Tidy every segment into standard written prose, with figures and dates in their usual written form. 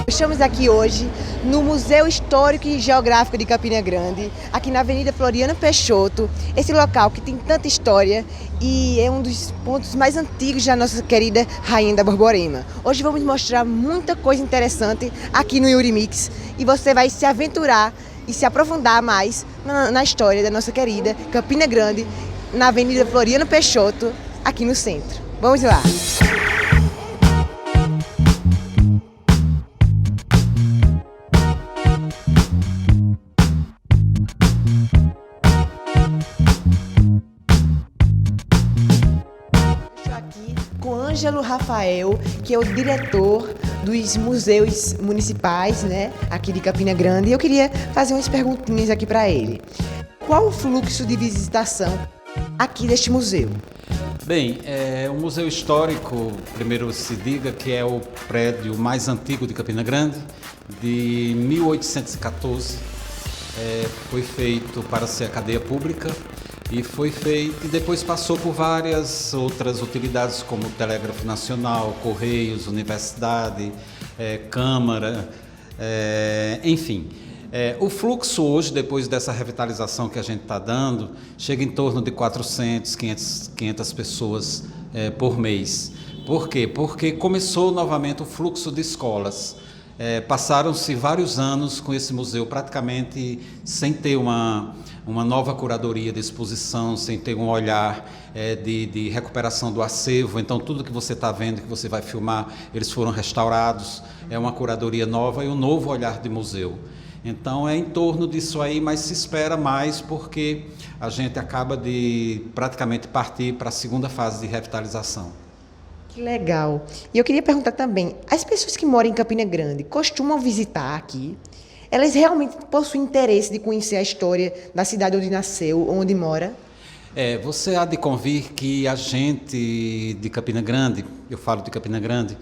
Estamos aqui hoje no Museu Histórico e Geográfico de Campina Grande, aqui na Avenida Floriano Peixoto, esse local que tem tanta história e é um dos pontos mais antigos da nossa querida Rainha da Borborema. Hoje vamos mostrar muita coisa interessante aqui no Yurimix e você vai se aventurar e se aprofundar mais na história da nossa querida Campina Grande, na Avenida Floriano Peixoto, aqui no centro. Vamos lá! Com Ângelo Rafael, que é o diretor dos museus municipais, né, aqui de Campina Grande. E eu queria fazer umas perguntinhas aqui para ele. Qual o fluxo de visitação aqui deste museu? Bem, o Museu Histórico, primeiro se diga que é o prédio mais antigo de Campina Grande, de 1814. Foi feito para ser a cadeia pública. E foi feito, e depois passou por várias outras utilidades, como Telégrafo Nacional, Correios, Universidade, Câmara, enfim. O fluxo hoje, depois dessa revitalização que a gente está dando, chega em torno de 400, 500 pessoas por mês. Por quê? Porque começou novamente o fluxo de escolas. Passaram-se vários anos com esse museu praticamente sem ter uma nova curadoria de exposição, sem ter um olhar de recuperação do acervo. Então tudo que você está vendo, que você vai filmar, eles foram restaurados, é uma curadoria nova e um novo olhar de museu. Então é em torno disso aí, mas se espera mais porque a gente acaba de praticamente partir para a segunda fase de revitalização. Que legal. E eu queria perguntar também, as pessoas que moram em Campina Grande costumam visitar aqui? Elas realmente possuem interesse de conhecer a história da cidade onde nasceu, onde mora? Você há de convir que a gente de Campina Grande, eu falo de Campina Grande,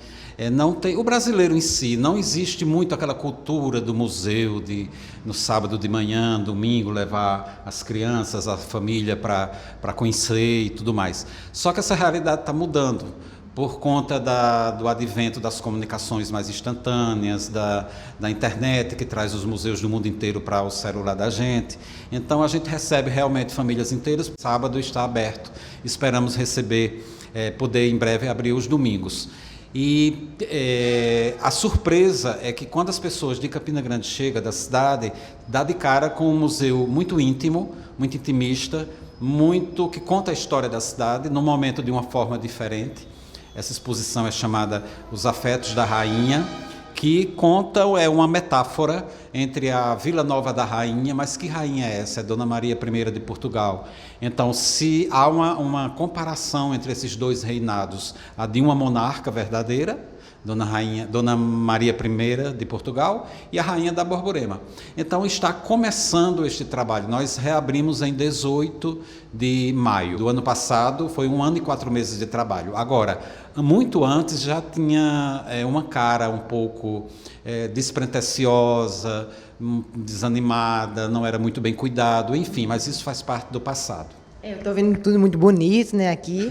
não tem, o brasileiro em si, não existe muito aquela cultura do museu de no sábado de manhã, domingo, levar as crianças, a família para conhecer e tudo mais. Só que essa realidade está mudando por conta do advento das comunicações mais instantâneas, da internet, que traz os museus do mundo inteiro para o celular da gente. Então a gente recebe realmente famílias inteiras. Sábado está aberto, esperamos receber, poder em breve abrir os domingos. E a surpresa é que quando as pessoas de Campina Grande chegam da cidade, dá de cara com um museu muito íntimo, muito intimista, muito que conta a história da cidade, num momento de uma forma diferente. Essa exposição é chamada Os Afetos da Rainha, que conta, uma metáfora entre a Vila Nova da Rainha, mas que rainha é essa? É Dona Maria I de Portugal. Então, se há uma comparação entre esses dois reinados, a de uma monarca verdadeira, Dona Maria I de Portugal, e a Rainha da Borborema. Então está começando este trabalho. Nós reabrimos em 18 de maio do ano passado, foi 1 ano e 4 meses de trabalho. Agora, muito antes já tinha uma cara um pouco despretensiosa, desanimada, não era muito bem cuidado, enfim, mas isso faz parte do passado. Eu estou vendo tudo muito bonito, né, aqui.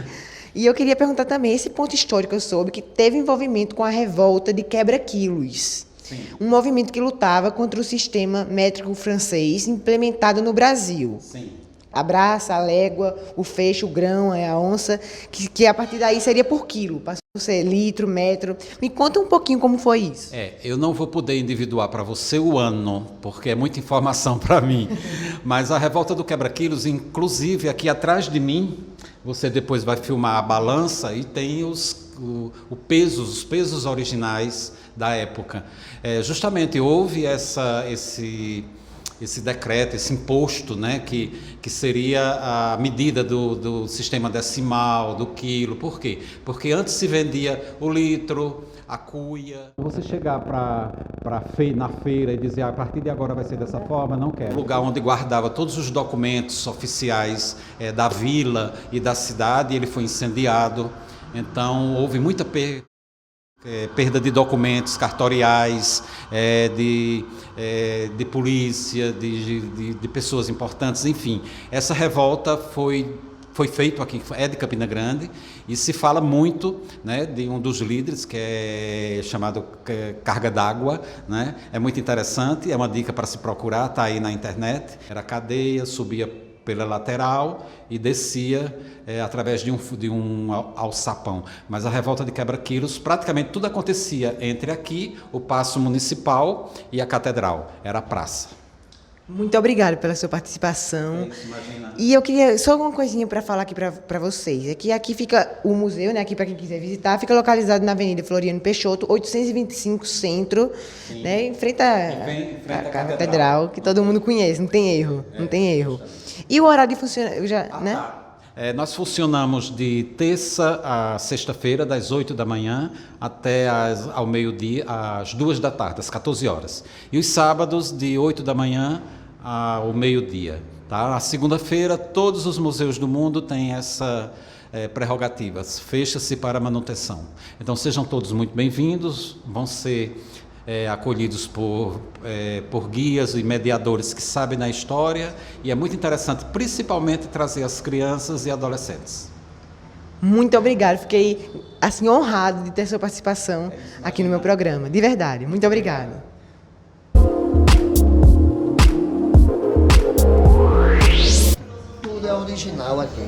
E eu queria perguntar também, esse ponto histórico eu soube que teve envolvimento com a revolta de quebra-quilos. Sim. Um movimento que lutava contra o sistema métrico francês implementado no Brasil. Sim. A braça, a légua, o feixe, o grão, a onça, que a partir daí seria por quilo, passou a ser litro, metro. Me conta um pouquinho como foi isso. Eu não vou poder individuar para você o ano, porque é muita informação para mim, mas a revolta do quebra-quilos, inclusive aqui atrás de mim, você depois vai filmar a balança e tem os pesos originais da época. Justamente houve esse decreto, esse imposto, né, que seria a medida do sistema decimal, do quilo. Por quê? Porque antes se vendia o litro, a cuia. Você chegar na feira e dizer, a partir de agora vai ser dessa forma, não quero. O lugar onde guardava todos os documentos oficiais da vila e da cidade, ele foi incendiado. Então houve muita perda. Perda de documentos cartoriais, de polícia, de pessoas importantes, enfim. Essa revolta foi feito aqui, é de Campina Grande, e se fala muito, né, de um dos líderes, que é chamado Carga d'Água, né? É muito interessante, é uma dica para se procurar, está aí na internet. Era cadeia, subia pela lateral e descia através de um alçapão. Mas a revolta de quebra-quilos, praticamente tudo acontecia entre aqui, o Paço Municipal e a Catedral, era a praça. Muito obrigada pela sua participação. Isso, imagina. E eu queria só uma coisinha para falar aqui para vocês. É que aqui fica o museu, né? Aqui para quem quiser visitar, fica localizado na Avenida Floriano Peixoto, 825 Centro, né? Em frente à Catedral, que todo mundo conhece, não tem erro, não tem erro. E o horário de funcionamento, né? Nós funcionamos de terça a sexta-feira, das 8 da manhã até ao meio-dia, às 2 da tarde, às 14 horas. E os sábados, de 8 da manhã ao meio-dia. Tá? Na segunda-feira, todos os museus do mundo têm essa prerrogativa, fecha-se para manutenção. Então, sejam todos muito bem-vindos, vão ser acolhidos por guias e mediadores que sabem da história, e é muito interessante, principalmente, trazer as crianças e adolescentes. Muito obrigada, fiquei assim honrado de ter sua participação aqui no meu programa, de verdade. Muito obrigada. Tudo é original aqui.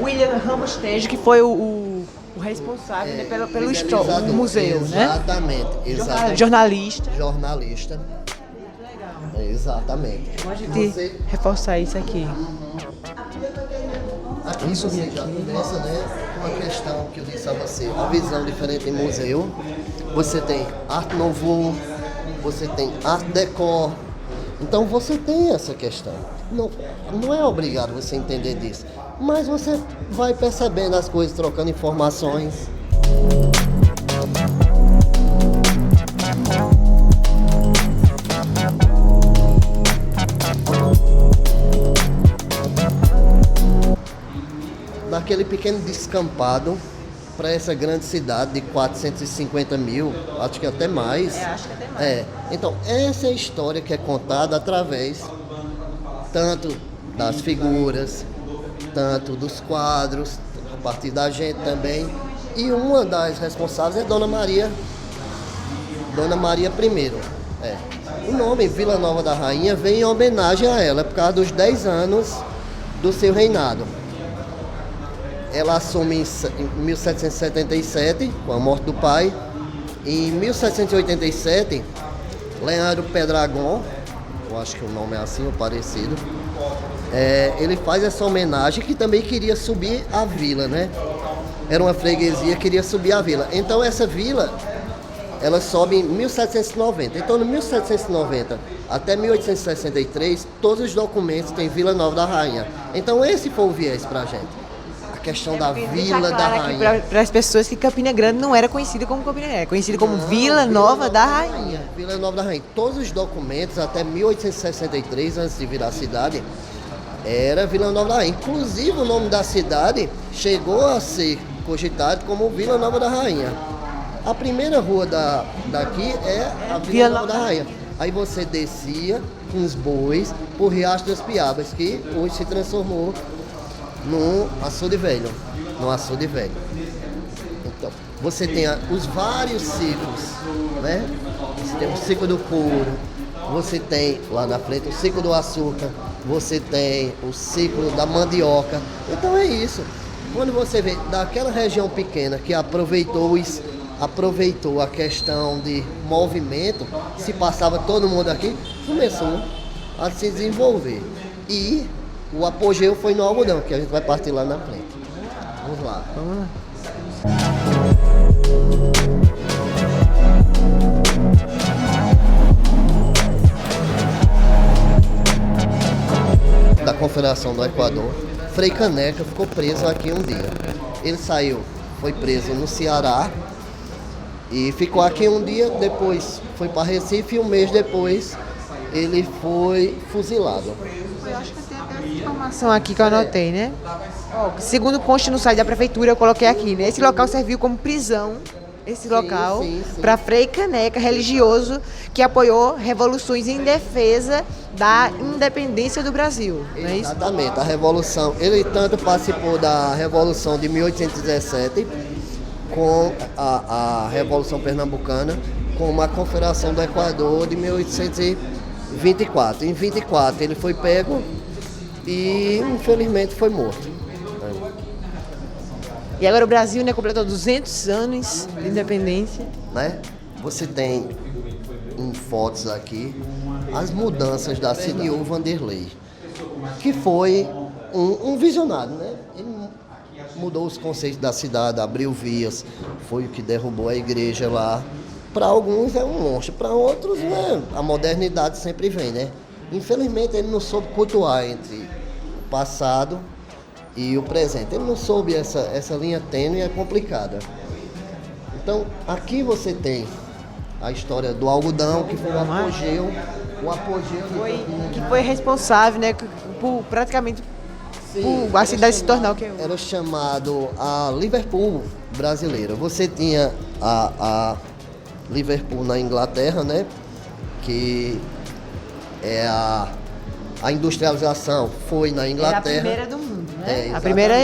William Ramos Tejo, que foi o responsável, né, pelo museu, né? Exatamente. Jornalista. Exatamente. Pode reforçar isso aqui. Aqui você já começa, né, com a questão que eu disse a você, a visão diferente em museu. Você tem Art Nouveau, você tem Art Deco. Então você tem essa questão. Não é obrigado você entender disso, mas você vai percebendo as coisas, trocando informações. Daquele pequeno descampado para essa grande cidade de 450 mil, acho que até mais. Acho que até mais. Então, essa é a história que é contada através tanto das figuras, tanto dos quadros, a partir da gente também. E uma das responsáveis é Dona Maria I. O nome Vila Nova da Rainha vem em homenagem a ela, por causa dos 10 anos do seu reinado. Ela assume em 1777, com a morte do pai. Em 1787, Leandro Pendragon, eu acho que o nome é assim ou parecido, ele faz essa homenagem, que também queria subir a vila, né? Era uma freguesia, queria subir a vila. Então essa vila, ela sobe em 1790. Então, de 1790 até 1863, todos os documentos têm Vila Nova da Rainha. Então esse foi o viés pra gente. A questão da Vila da Rainha. Para as pessoas que Campina Grande não era conhecida como Campina Grande, era conhecida como Vila Nova da Rainha. Vila Nova da Rainha. Todos os documentos, até 1863, antes de virar cidade, era Vila Nova da Rainha. Inclusive, o nome da cidade chegou a ser cogitado como Vila Nova da Rainha. A primeira rua daqui é a Vila Nova da Rainha. Aí você descia com os bois por Riacho das Piabas, que hoje se transformou no açude velho. Então, você tem os vários ciclos, né? Você tem o ciclo do couro, você tem lá na frente o ciclo do açúcar, você tem o ciclo da mandioca. Então é isso. Quando você vê daquela região pequena que aproveitou a questão de movimento, se passava todo mundo aqui, começou a se desenvolver. E o apogeu foi no algodão, que a gente vai partir lá na frente. Vamos lá. Da Confederação do Equador, Frei Caneca ficou preso aqui um dia. Ele foi preso no Ceará e ficou aqui um dia, depois foi para Recife e um mês depois ele foi fuzilado. Eu acho que até Informação aqui que eu anotei, né? Ó, segundo consta no site da prefeitura, eu coloquei aqui, né? Esse local serviu como prisão, local, sim. para Frei Caneca, religioso, que apoiou revoluções em defesa da independência do Brasil, não é isso? Exatamente, a Revolução. Ele tanto participou da Revolução de 1817, com a Revolução Pernambucana, como a Confederação do Equador de 1824. Em 24 ele foi pego e infelizmente foi morto. E agora o Brasil, né, completou 200 anos de independência. Né? Você tem em fotos aqui as mudanças da cidade. E o Vanderlei, que foi um visionário, né? Ele mudou os conceitos da cidade, abriu vias, foi o que derrubou a igreja lá. Para alguns é um monstro, para outros, né, a modernidade sempre vem, né? Infelizmente ele não soube cultuar entre o passado e o presente. Ele não soube essa linha tênue, é complicada. Então, aqui você tem a história do algodão, que foi o apogeu Que foi responsável, né, por praticamente por a cidade se tornar o que é hoje. Era chamado a Liverpool brasileira. Você tinha a Liverpool na Inglaterra, né, que é a industrialização foi na Inglaterra. Era a primeira do mundo, né? É, a primeira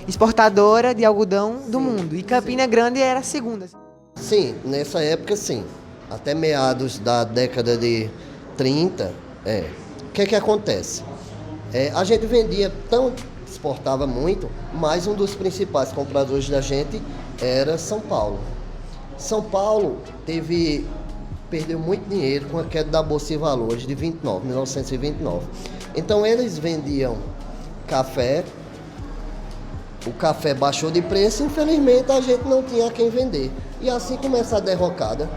exportadora de algodão do mundo. E Campina Grande era a segunda. Sim, nessa época sim. Até meados da década de 30, o que acontece? A gente vendia exportava muito, mas um dos principais compradores da gente era São Paulo. São Paulo perdeu muito dinheiro com a queda da Bolsa de Valores de 1929. Então eles vendiam café, o café baixou de preço, infelizmente a gente não tinha a quem vender. E assim começa a derrocada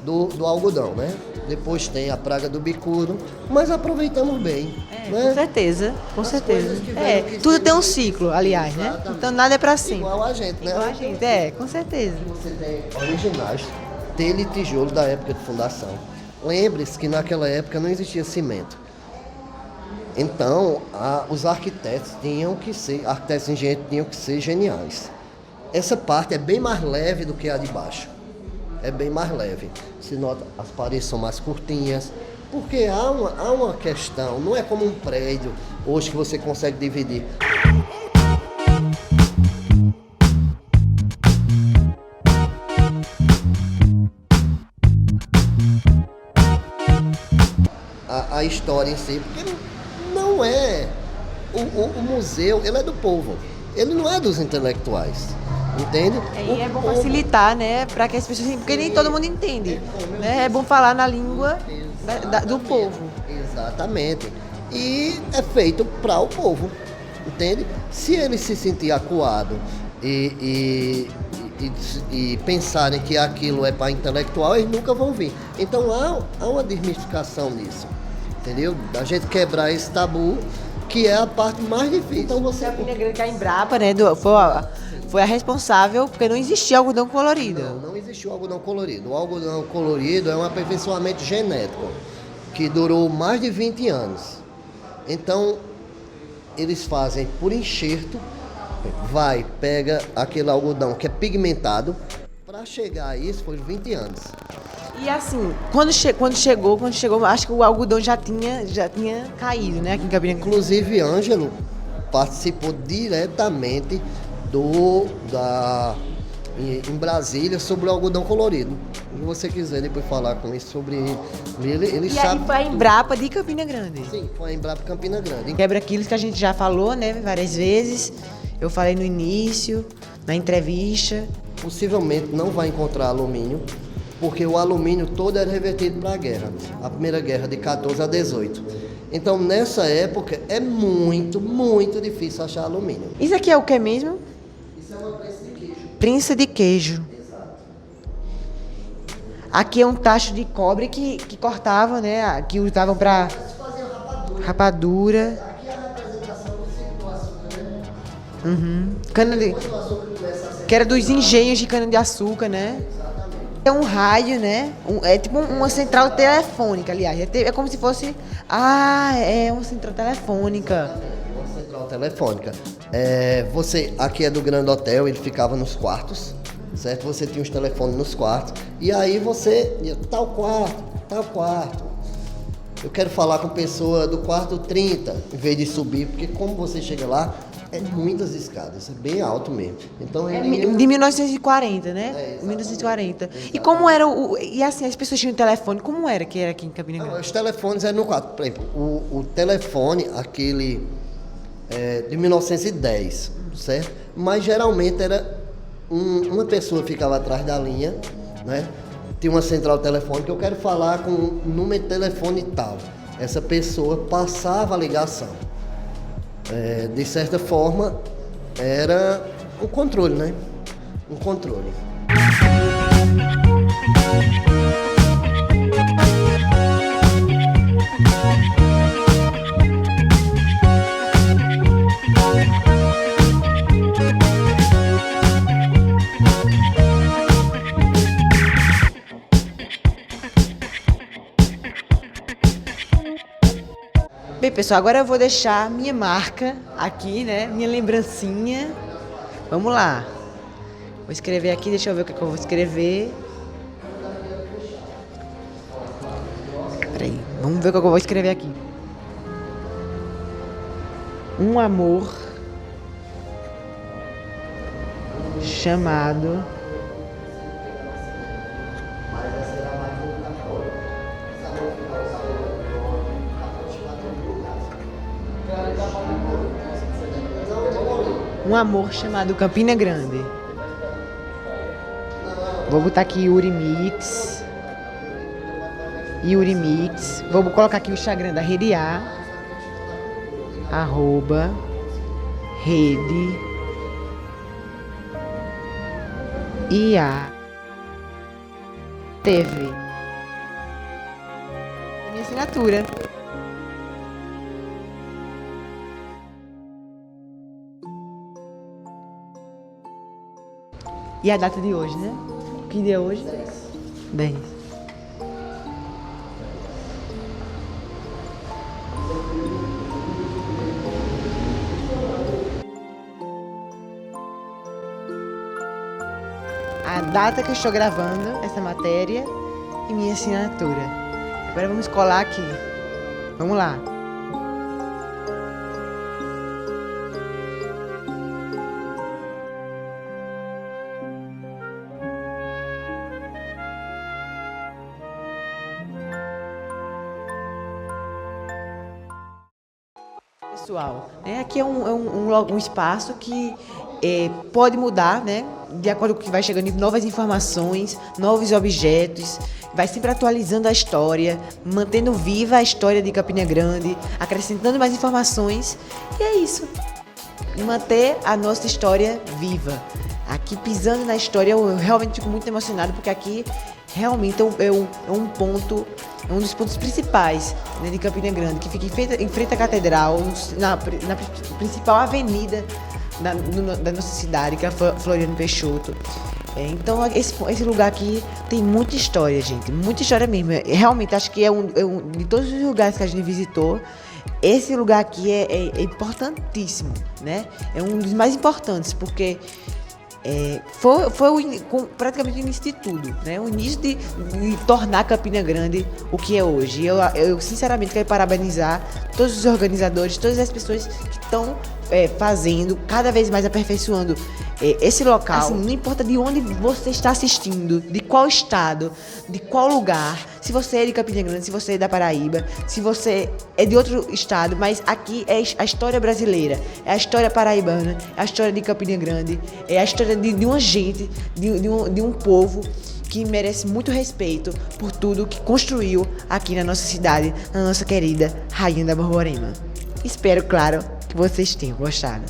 do algodão, né? Depois tem a praga do bicudo, mas aproveitamos bem. Né? Com certeza, com certeza. Tudo tem um ciclo, aliás, né? Então nada é pra sempre. Igual a gente, né? Igual a gente, com certeza. Você tem originais, telha e tijolo da época de fundação. Lembre-se que naquela época não existia cimento. Então, os arquitetos arquitetos e engenheiros tinham que ser geniais. Essa parte é bem mais leve do que a de baixo. É bem mais leve. Se nota, as paredes são mais curtinhas, porque há uma questão, não é como um prédio hoje que você consegue dividir. A história em si, porque não é o museu, ele é do povo, ele não é dos intelectuais, entende? E é bom facilitar, né, para que as pessoas, porque nem todo mundo entende, né? É bom falar na língua do povo. Exatamente. E é feito para o povo, entende? Se ele se sentir acuado e pensarem que aquilo é para intelectual, eles nunca vão vir. Então há uma desmistificação nisso, entendeu? Da gente quebrar esse tabu, que é a parte mais difícil. Então você... Campina Grande, que a Embrapa, né, foi a responsável, porque não existia algodão colorido. Não existiu algodão colorido. O algodão colorido é um aperfeiçoamento genético que durou mais de 20 anos. Então, eles fazem por enxerto, pega aquele algodão que é pigmentado, para chegar a isso foi 20 anos. E assim, quando chegou, acho que o algodão já tinha caído, né, aqui em Campina Grande. Inclusive, Ângelo participou diretamente em Brasília sobre o algodão colorido. Se você quiser depois falar com isso sobre ele sabe. Aí foi a Embrapa de Campina Grande. Sim, foi a Embrapa Campina Grande. Quebra-quilos que a gente já falou, né, várias vezes. Eu falei no início, na entrevista. Possivelmente não vai encontrar alumínio, porque o alumínio todo era revertido para a guerra. A primeira guerra de 14 a 18. Então, nessa época, é muito, muito difícil achar alumínio. Isso aqui é o que mesmo? Isso é uma prensa de queijo. Prensa de queijo. Exato. Aqui é um tacho de cobre que cortavam, né? Que usavam para rapadura. Aqui é a representação do ciclo do açúcar, né? Que era dos engenhos de cana-de-açúcar, né? Exatamente. É um rádio, né? É tipo uma central telefônica, aliás. É como se fosse... Ah, é uma central telefônica. Uma central telefônica. Você, aqui é do Grande Hotel, ele ficava nos quartos, certo? Você tinha os telefones nos quartos. E aí você ia, tal quarto. Eu quero falar com pessoa do quarto 30, em vez de subir, porque como você chega lá, é muitas escadas, é bem alto mesmo. Então De 1940, né? Exatamente. 1940. E como era E assim, as pessoas tinham telefone, como era que era aqui em Campina Grande? Os telefones eram no quarto. Por exemplo, o telefone, aquele de 1910, certo? Mas geralmente era uma pessoa ficava atrás da linha, né? Tinha uma central telefônica, eu quero falar com um número de telefone tal. Essa pessoa passava a ligação. De certa forma, era um controle, né? Um controle. Bem, pessoal, agora eu vou deixar minha marca aqui, né? Minha lembrancinha. Vamos lá. Vou escrever aqui, deixa eu ver o que eu vou escrever. Peraí, vamos ver o que eu vou escrever aqui. Um amor chamado Um amor chamado Campina Grande. Vou botar aqui Yuri Mix. Vou colocar aqui o Instagram da Rede A. @Rede IA TV. Minha assinatura. E a data de hoje, né? Que dia é hoje? 10. A data que eu estou gravando essa matéria e minha assinatura. Agora vamos colar aqui. Vamos lá. Pessoal, aqui é um espaço que pode mudar, né? De acordo com o que vai chegando novas informações, novos objetos, vai sempre atualizando a história, mantendo viva a história de Campina Grande, acrescentando mais informações, e é isso. Manter a nossa história viva. Aqui pisando na história, eu realmente fico muito emocionado, porque aqui realmente é um dos pontos principais, né, de Campina Grande, que fica em frente à catedral, na principal avenida da nossa cidade, que é a Floriano Peixoto. Então esse lugar aqui tem muita história, gente, muita história mesmo. Realmente acho que de todos os lugares que a gente visitou, esse lugar aqui é importantíssimo, né? É um dos mais importantes, porque foi praticamente o início de tudo, né? O início de tornar Campina Grande o que é hoje. Eu sinceramente quero parabenizar todos os organizadores, todas as pessoas que estão fazendo, cada vez mais aperfeiçoando esse local. Assim, não importa de onde você está assistindo, de qual estado, de qual lugar, se você é de Campina Grande, se você é da Paraíba, se você é de outro estado, mas aqui é a história brasileira, é a história paraibana, é a história de Campina Grande, é a história de uma gente, de um povo que merece muito respeito por tudo que construiu aqui na nossa cidade, na nossa querida Rainha da Borborema. Espero, claro, que vocês tenham gostado.